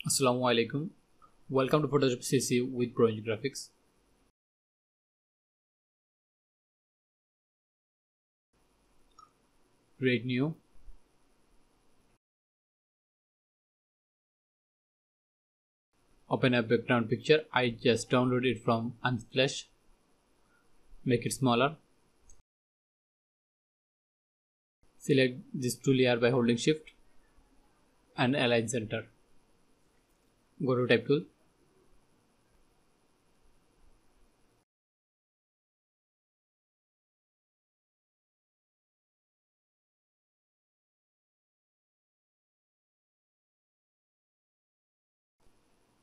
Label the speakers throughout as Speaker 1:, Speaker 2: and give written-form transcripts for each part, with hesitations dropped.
Speaker 1: Assalamualaikum. Welcome to Photoshop CC with Bronze Graphics. Create new. Open a background picture. I just downloaded it from Unsplash. Make it smaller. Select this two layer by holding shift and align center. Go to type tool.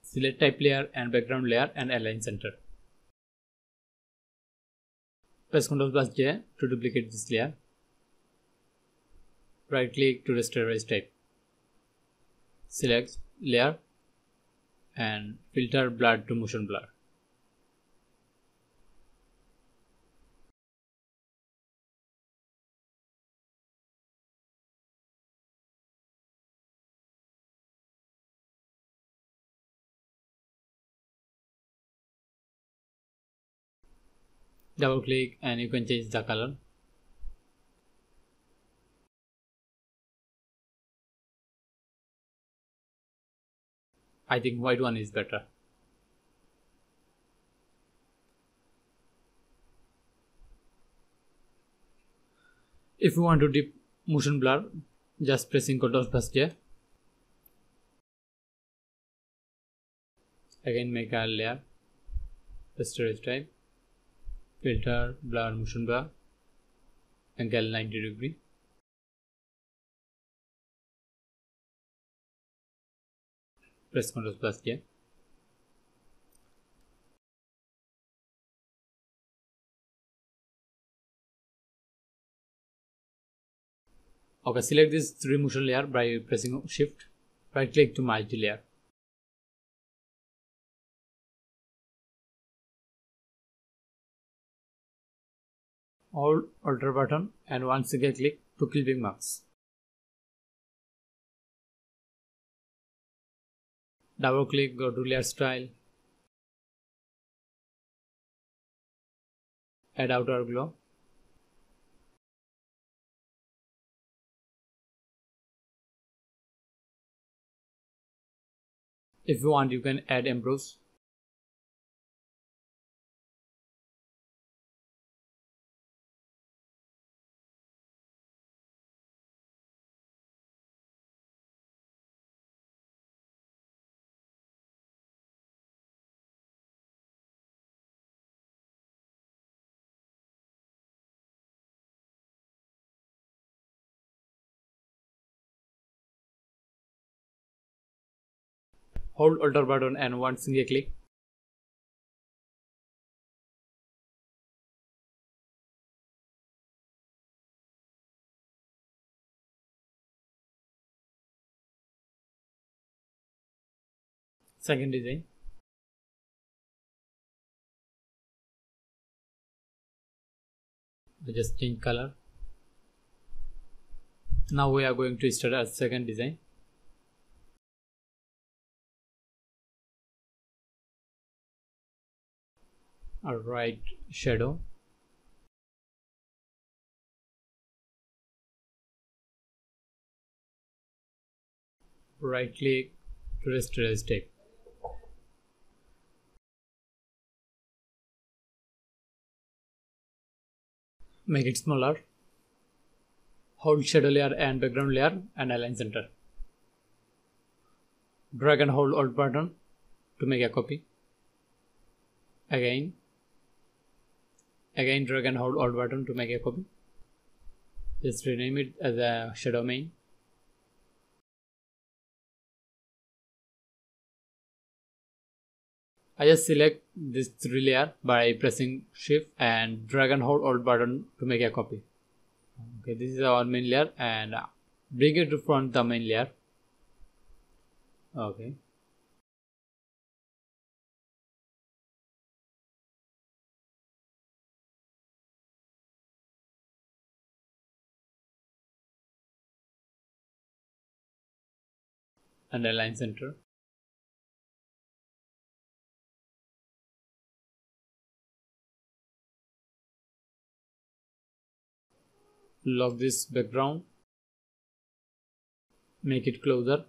Speaker 1: Select type layer and background layer and align center. Press Ctrl+J to duplicate this layer. Right click to rasterize type. Select layer and filter blur to motion blur. Double click and you can change the color. I think white one is better. If you want to dip motion blur, just pressing Ctrl+J. Again make a layer, rasterize type, filter, blur, motion blur, angle 90 degree. Press Ctrl+J. Okay, select this 3 motion layer by pressing shift. Right click to merge the layer. Hold Alt button and one single click to clipping marks. Double click, go to layer style, add outer glow. If you want, you can add embrows. Hold Alt button and one single click. Second design. I just change color. Now we are going to start a second design. A right shadow. Right click to rasterize type. Make it smaller. Hold shadow layer and background layer and align center. Drag and hold Alt button to make a copy. Again drag and hold Alt button to make a copy. Just rename it as a shadow main. I just select this 3 layer by pressing shift and drag and hold Alt button to make a copy. Okay, this is our main layer and bring it to front the main layer. Okay. And align center. lock this background, make it closer.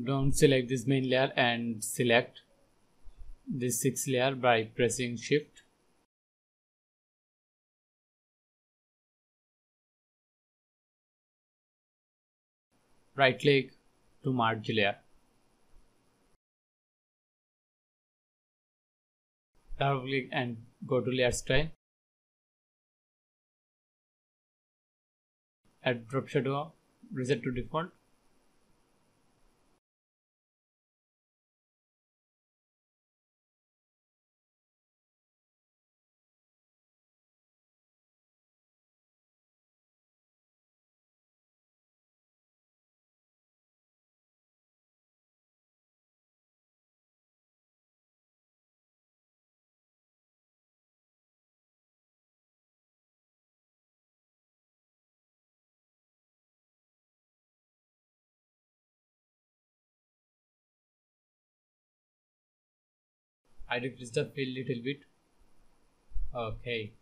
Speaker 1: Don't select this main layer and select this 6th layer by pressing Shift. Right click to merge layer. Double click and go to layer style. Add drop shadow, reset to default. I decrease the fill little bit. Okay.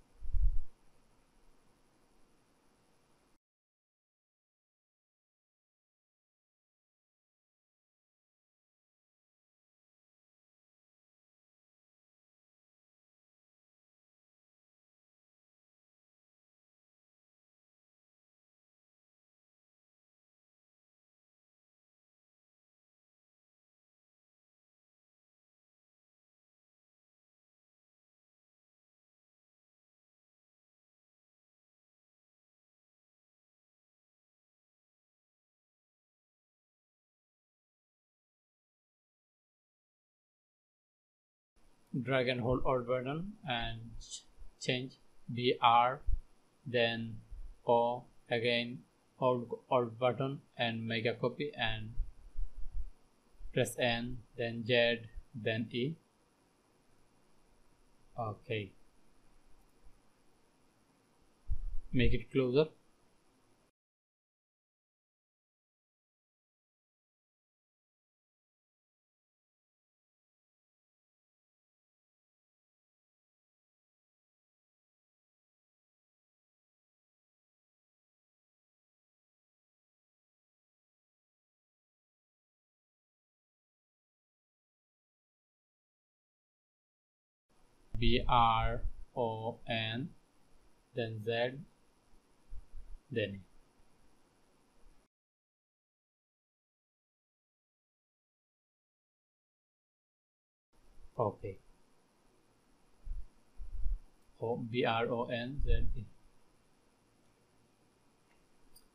Speaker 1: Drag and hold Alt button and change BR, then O, again Alt button and make a copy and press N, then Z, then E. Okay. Make it closer. BRON, then Z, then E. Okay. BRONZE.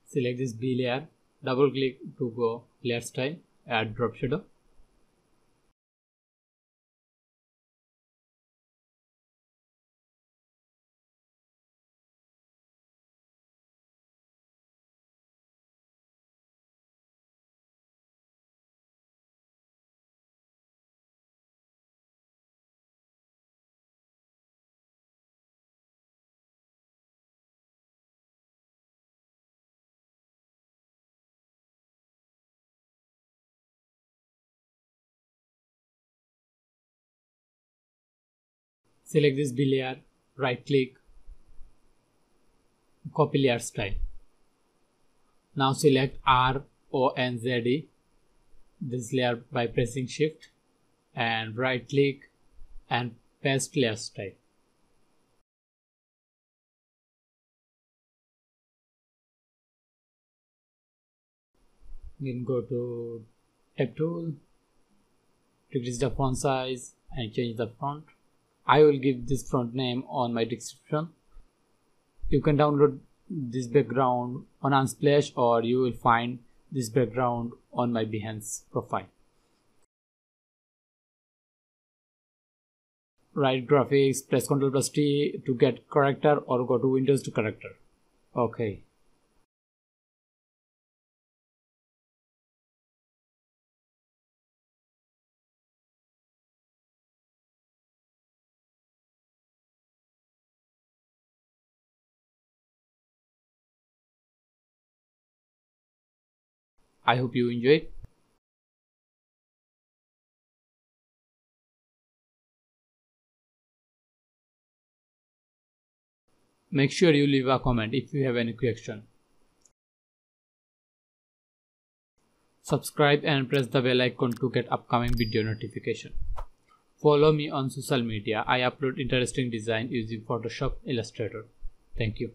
Speaker 1: Select this B layer, double click to go layer style, add drop shadow. Select this B layer, right click, copy layer style. Now select RONZE, this layer by pressing Shift and right click and paste layer style. Then go to Type tool, decrease the font size and change the font. I will give this font name on my description. You can download this background on Unsplash or you will find this background on my Behance profile. Write graphics, press Ctrl+T to get character or go to Windows to character. Okay. I hope you enjoyed. Make sure you leave a comment if you have any question. Subscribe and press the bell icon to get upcoming video notification. Follow me on social media. I upload interesting design using Photoshop Illustrator. Thank you.